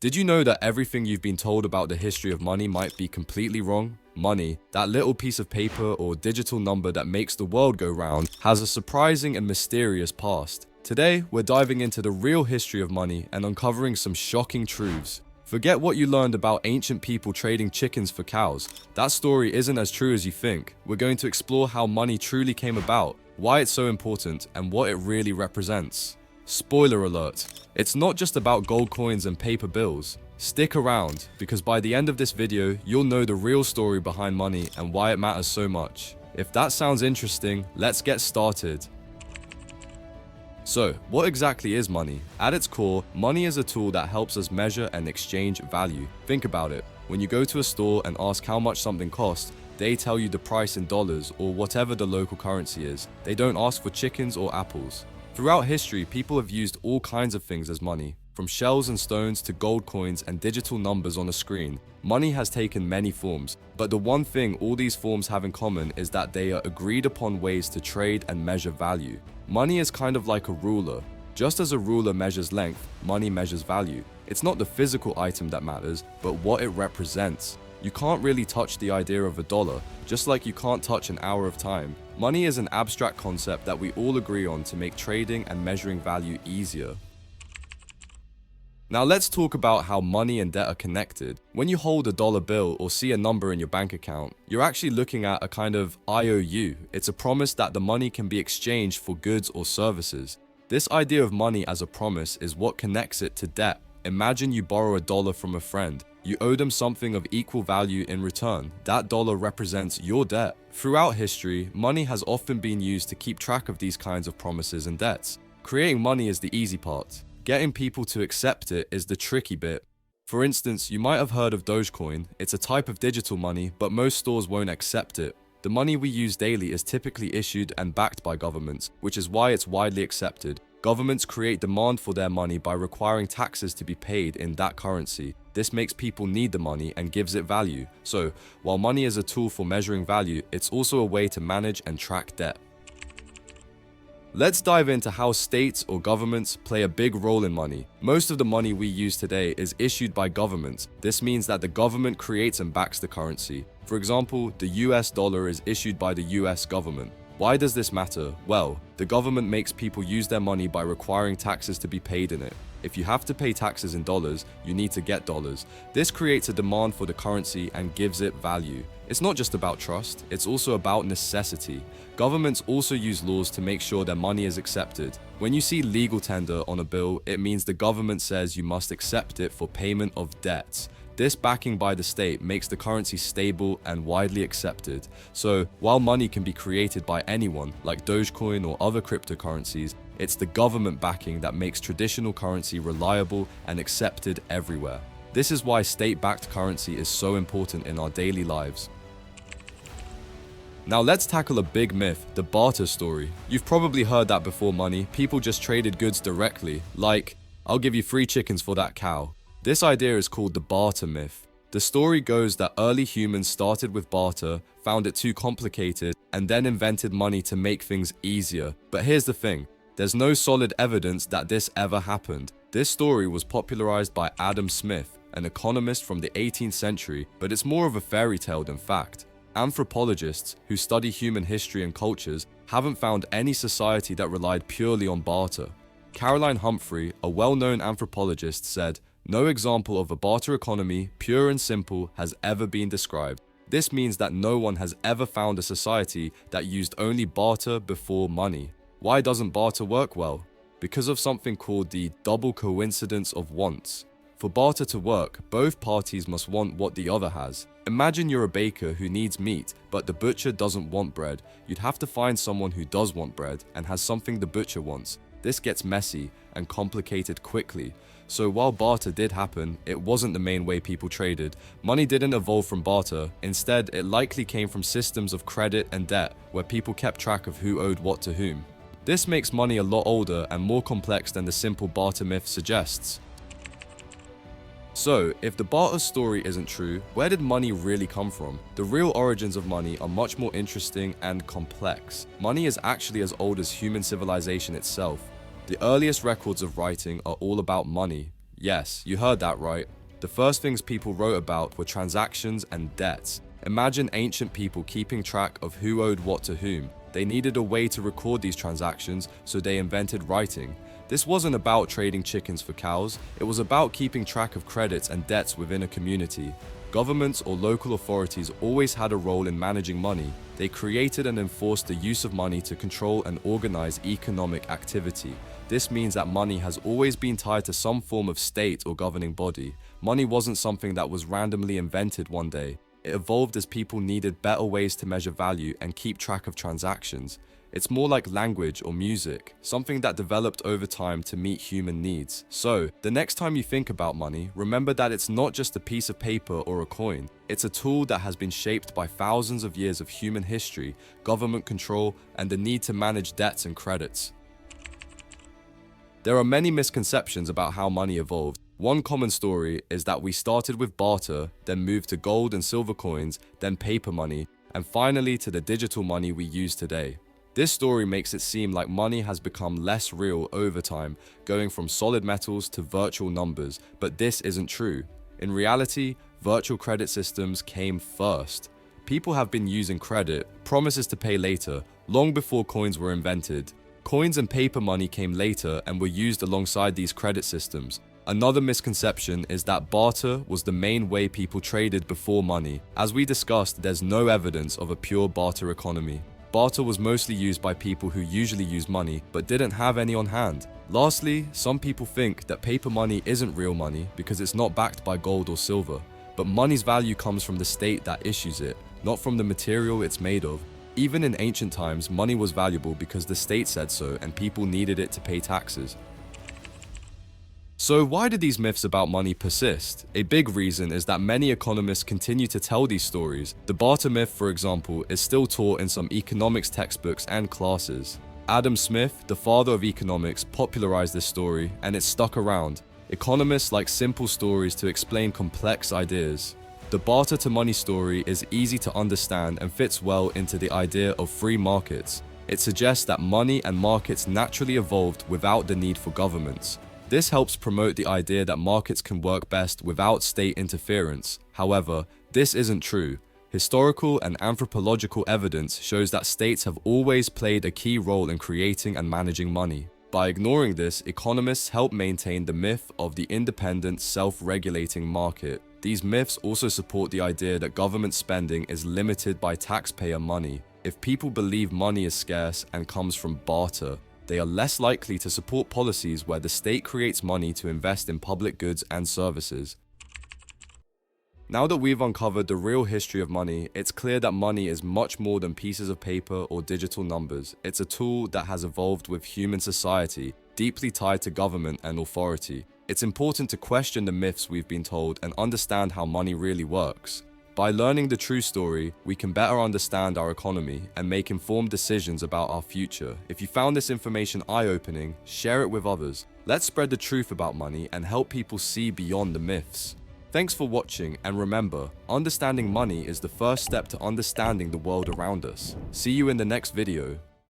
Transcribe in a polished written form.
Did you know that everything you've been told about the history of money might be completely wrong? Money, that little piece of paper or digital number that makes the world go round, has a surprising and mysterious past. Today, we're diving into the real history of money and uncovering some shocking truths. Forget what you learned about ancient people trading chickens for cows. That story isn't as true as you think. We're going to explore how money truly came about, why it's so important, and what it really represents. Spoiler alert, it's not just about gold coins and paper bills. Stick around, because by the end of this video, you'll know the real story behind money and why it matters so much. If that sounds interesting, let's get started. So, what exactly is money? At its core, money is a tool that helps us measure and exchange value. Think about it. When you go to a store and ask how much something costs, they tell you the price in dollars or whatever the local currency is. They don't ask for chickens or apples. Throughout history, people have used all kinds of things as money. From shells and stones to gold coins and digital numbers on a screen, money has taken many forms. But the one thing all these forms have in common is that they are agreed upon ways to trade and measure value. Money is kind of like a ruler. Just as a ruler measures length, money measures value. It's not the physical item that matters, but what it represents. You can't really touch the idea of a dollar, just like you can't touch an hour of time. Money is an abstract concept that we all agree on to make trading and measuring value easier. Now let's talk about how money and debt are connected. When you hold a dollar bill or see a number in your bank account, you're actually looking at a kind of IOU. It's a promise that the money can be exchanged for goods or services. This idea of money as a promise is what connects it to debt. Imagine you borrow a dollar from a friend. You owe them something of equal value in return. That dollar represents your debt. Throughout history, money has often been used to keep track of these kinds of promises and debts. Creating money is the easy part. Getting people to accept it is the tricky bit. For instance, you might have heard of Dogecoin. It's a type of digital money, but most stores won't accept it. The money we use daily is typically issued and backed by governments, which is why it's widely accepted. Governments create demand for their money by requiring taxes to be paid in that currency. This makes people need the money and gives it value. So, while money is a tool for measuring value, it's also a way to manage and track debt. Let's dive into how states or governments play a big role in money. Most of the money we use today is issued by governments. This means that the government creates and backs the currency. For example, the US dollar is issued by the US government. Why does this matter? Well, the government makes people use their money by requiring taxes to be paid in it. If you have to pay taxes in dollars, you need to get dollars. This creates a demand for the currency and gives it value. It's not just about trust, it's also about necessity. Governments also use laws to make sure their money is accepted. When you see legal tender on a bill, it means the government says you must accept it for payment of debts. This backing by the state makes the currency stable and widely accepted. So, while money can be created by anyone, like Dogecoin or other cryptocurrencies, it's the government backing that makes traditional currency reliable and accepted everywhere. This is why state-backed currency is so important in our daily lives. Now let's tackle a big myth, the barter story. You've probably heard that before money, people just traded goods directly, like, I'll give you 3 chickens for that cow. This idea is called the barter myth. The story goes that early humans started with barter, found it too complicated, and then invented money to make things easier. But here's the thing, there's no solid evidence that this ever happened. This story was popularized by Adam Smith, an economist from the 18th century, but it's more of a fairy tale than fact. Anthropologists who study human history and cultures haven't found any society that relied purely on barter. Caroline Humphrey, a well-known anthropologist, said, "No example of a barter economy, pure and simple, has ever been described. This means that no one has ever found a society that used only barter before money." Why doesn't barter work well? Because of something called the double coincidence of wants. For barter to work, both parties must want what the other has. Imagine you're a baker who needs meat, but the butcher doesn't want bread. You'd have to find someone who does want bread and has something the butcher wants. This gets messy and complicated quickly. So while barter did happen, it wasn't the main way people traded. Money didn't evolve from barter. Instead, it likely came from systems of credit and debt, where people kept track of who owed what to whom. This makes money a lot older and more complex than the simple barter myth suggests. So, if the barter story isn't true, where did money really come from? The real origins of money are much more interesting and complex. Money is actually as old as human civilization itself. The earliest records of writing are all about money. Yes, you heard that right. The first things people wrote about were transactions and debts. Imagine ancient people keeping track of who owed what to whom. They needed a way to record these transactions, so they invented writing. This wasn't about trading chickens for cows, it was about keeping track of credits and debts within a community. Governments or local authorities always had a role in managing money. They created and enforced the use of money to control and organize economic activity. This means that money has always been tied to some form of state or governing body. Money wasn't something that was randomly invented one day. It evolved as people needed better ways to measure value and keep track of transactions. It's more like language or music, something that developed over time to meet human needs. So, the next time you think about money, remember that it's not just a piece of paper or a coin. It's a tool that has been shaped by thousands of years of human history, government control, and the need to manage debts and credits. There are many misconceptions about how money evolved. One common story is that we started with barter, then moved to gold and silver coins, then paper money, and finally to the digital money we use today. This story makes it seem like money has become less real over time, going from solid metals to virtual numbers, but this isn't true. In reality, virtual credit systems came first. People have been using credit, promises to pay later, long before coins were invented. Coins and paper money came later and were used alongside these credit systems. Another misconception is that barter was the main way people traded before money. As we discussed, there's no evidence of a pure barter economy. Barter was mostly used by people who usually use money but didn't have any on hand. Lastly, some people think that paper money isn't real money because it's not backed by gold or silver. But money's value comes from the state that issues it, not from the material it's made of. Even in ancient times, money was valuable because the state said so and people needed it to pay taxes. So why do these myths about money persist? A big reason is that many economists continue to tell these stories. The barter myth, for example, is still taught in some economics textbooks and classes. Adam Smith, the father of economics, popularized this story, and it's stuck around. Economists like simple stories to explain complex ideas. The barter to money story is easy to understand and fits well into the idea of free markets. It suggests that money and markets naturally evolved without the need for governments. This helps promote the idea that markets can work best without state interference. However, this isn't true. Historical and anthropological evidence shows that states have always played a key role in creating and managing money. By ignoring this, economists help maintain the myth of the independent, self-regulating market. These myths also support the idea that government spending is limited by taxpayer money. If people believe money is scarce and comes from barter, they are less likely to support policies where the state creates money to invest in public goods and services. Now that we've uncovered the real history of money, it's clear that money is much more than pieces of paper or digital numbers. It's a tool that has evolved with human society, deeply tied to government and authority. It's important to question the myths we've been told and understand how money really works. By learning the true story, we can better understand our economy and make informed decisions about our future. If you found this information eye-opening, share it with others. Let's spread the truth about money and help people see beyond the myths. Thanks for watching, and remember, understanding money is the first step to understanding the world around us. See you in the next video.